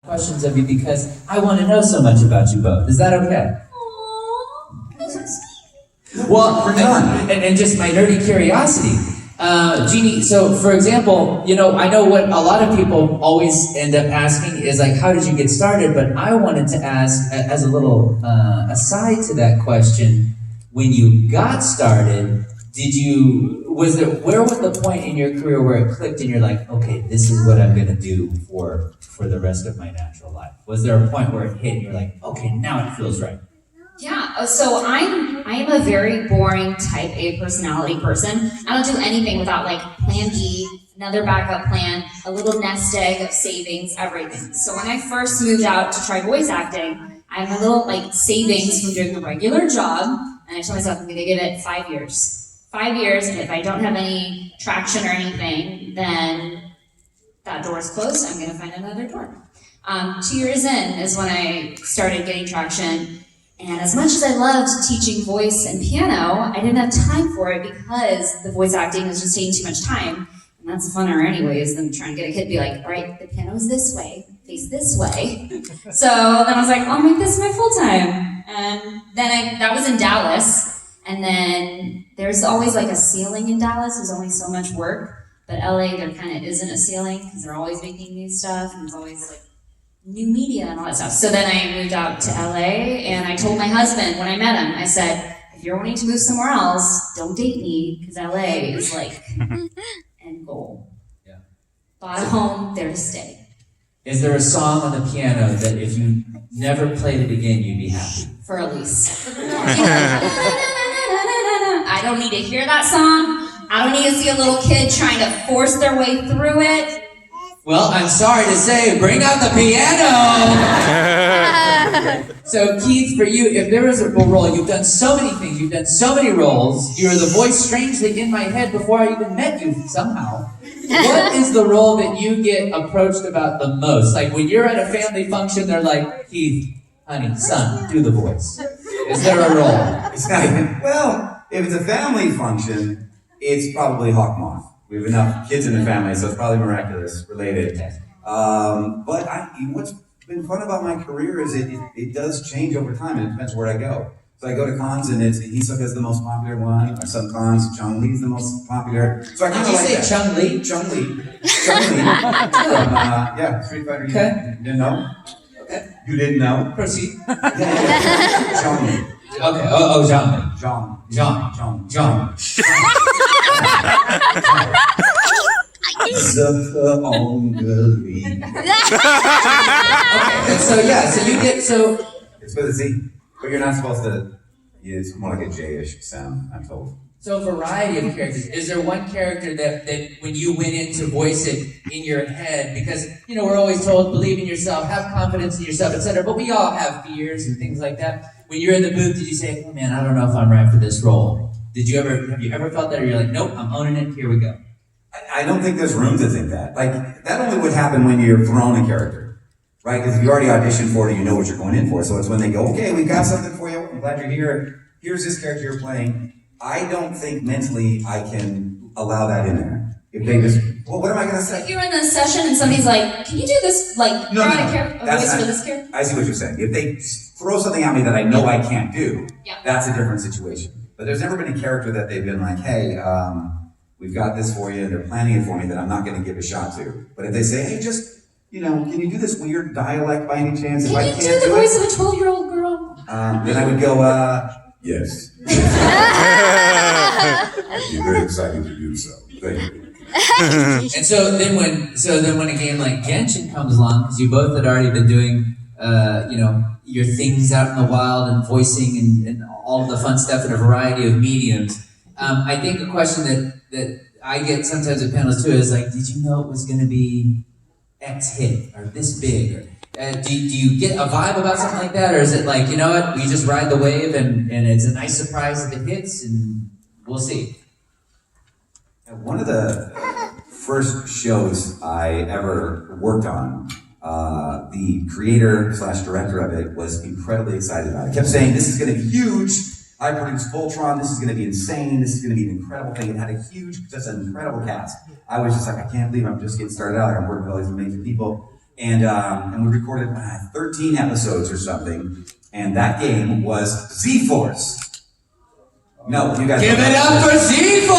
questions of you because I want to know so much about you both. Is that okay? Well, and just my nerdy curiosity. Jeannie, so for example, I know what a lot of people always end up asking is like, how did you get started? But I wanted to ask, as a little aside to that question, when you got started, where was the point in your career where it clicked and you're like, okay, this is what I'm gonna do for the rest of my natural life? Was there a point where it hit and you're like, okay, now it feels right? Yeah, so I am a very boring type A personality person. I don't do anything without like plan B, another backup plan, a little nest egg of savings, everything. So when I first moved out to try voice acting, I had my little like savings from doing a regular job, and I told myself I'm gonna give it 5 years. 5 years, and if I don't have any traction or anything, then that door is closed, I'm gonna find another door. 2 years in is when I started getting traction. And as much as I loved teaching voice and piano, I didn't have time for it because the voice acting was just taking too much time. And that's funner anyways than trying to get a kid to be like, all right, the piano's this way, face this way. So then I was like, I'll make this my full-time. And then that was in Dallas. And then there's always like a ceiling in Dallas. There's only so much work. But LA, there kind of isn't a ceiling because they're always making new stuff. And there's always like new media and all that stuff. So then I moved out to LA and I told my husband when I met him, I said, if you're wanting to move somewhere else, don't date me because LA is like end goal. Yeah. Bought a home, there to stay. Is there a song on the piano that if you never played it again, you'd be happy? For Elise. I don't need to hear that song. I don't need to see a little kid trying to force their way through it. Well, I'm sorry to say, bring out the piano! So, Keith, for you, if there was a role, you've done so many things, you've done so many roles, you're the voice strangely in my head before I even met you somehow. What is the role that you get approached about the most? Like, when you're at a family function, they're like, Keith, honey, son, do the voice. Is there a role? It's not even, well, if it's a family function, it's probably Hawk Moth. We have enough kids in the family, so it's probably miraculous related. But what's been fun about my career is it does change over time, and it depends where I go. So I go to cons, and Hisoka's the most popular one. Or some cons, Chun-Li's the most popular. So I kind of like that. Chun-Li? Chun-Li. Yeah, Street Fighter. Okay. You didn't know? Okay. You didn't know? Proceed. Yeah. Chun-Li. Okay. Oh, John. John. It's with a Z, but you're not supposed to. It's more like a J-ish sound, I'm told. So, variety of characters. Is there one character that when you went in to voice it in your head, because we're always told believe in yourself, have confidence in yourself, etc. But we all have fears and things like that. When you're in the booth, did you say, "Oh man, I don't know if I'm right for this role"? Have you ever felt that, or you're like, "Nope, I'm owning it. Here we go." I don't think there's room to think that. Like, that only would happen when you're thrown a character, right? Because you already auditioned for it and you know what you're going in for. So it's when they go, okay, we've got something for you. I'm glad you're here. Here's this character you're playing. I don't think mentally I can allow that in there. If they just, well, what am I going to say? If you're in a session and somebody's like, can you do this, like, a voice for this character? I see what you're saying. If they throw something at me that I know I can't do, yeah, that's a different situation. But there's never been a character that they've been like, hey, we've got this for you, and they're planning it for me that I'm not going to give a shot to. But if they say, hey, just, can you do this weird dialect by any chance? Can you do the voice of a 12-year-old girl? Then I would go, yes. I'd be very excited to do so. Thank you. And so then when a game like Genshin comes along, because you both had already been doing, your things out in the wild and voicing and all of the fun stuff in a variety of mediums. I think a question that I get sometimes at panels too is like, did you know it was going to be X hit or this big? Or, do you get a vibe about something like that, or is it like, you know what, we just ride the wave and it's a nice surprise if it hits and we'll see? One of the first shows I ever worked on, the creator/director of it was incredibly excited about it. Kept saying, this is going to be huge. I produced Voltron. This is going to be insane. This is going to be an incredible thing. It had a huge, just an incredible cast. I was just like, I can't believe I'm just getting started out. I'm working with all these amazing people. and we recorded 13 episodes or something, and that game was Z-Force. No, you guys Give don't it know. up for Z-Force!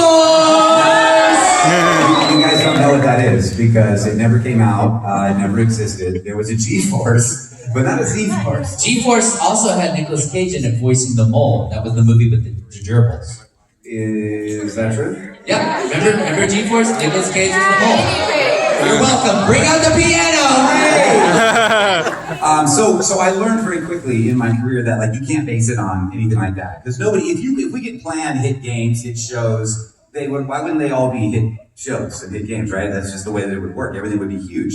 You guys don't know what that is because it never came out. It never existed. There was a G-Force, but not a Z-Force. G-Force also had Nicolas Cage in it voicing the mole. That was the movie with the gerbils. Is that true? Yeah, remember G-Force? Nicolas Cage was the mole. You're welcome. Bring out the piano! So I learned very quickly in my career that like you can't base it on anything like that because nobody. If we could plan hit games, hit shows, why wouldn't they all be hit shows and hit games, right? That's just the way that it would work. Everything would be huge.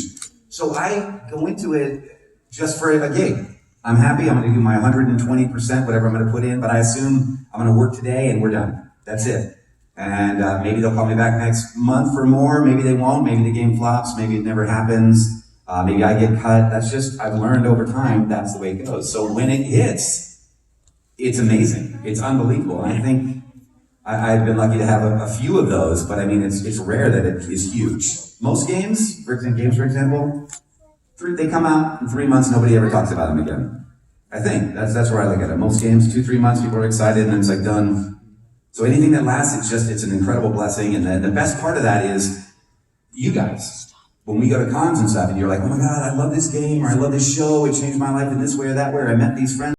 So I go into it just for a gig. I'm happy. I'm going to do my 120%, whatever I'm going to put in, but I assume I'm going to work today and we're done. That's it. And maybe they'll call me back next month for more. Maybe they won't. Maybe the game flops. Maybe it never happens. Maybe I get cut. That's just, I've learned over time, that's the way it goes. So when it hits, it's amazing. It's unbelievable. And I think I've been lucky to have a few of those, but I mean, it's rare that it is huge. Most games, for example, they come out in 3 months, nobody ever talks about them again. I think that's where I look at it. Most games, 2-3 months, people are excited, and then it's like done. So anything that lasts, it's an incredible blessing. And then the best part of that is you guys. When we go to cons and stuff, and you're like, oh my God, I love this game, or I love this show, it changed my life in this way or that way, or I met these friends.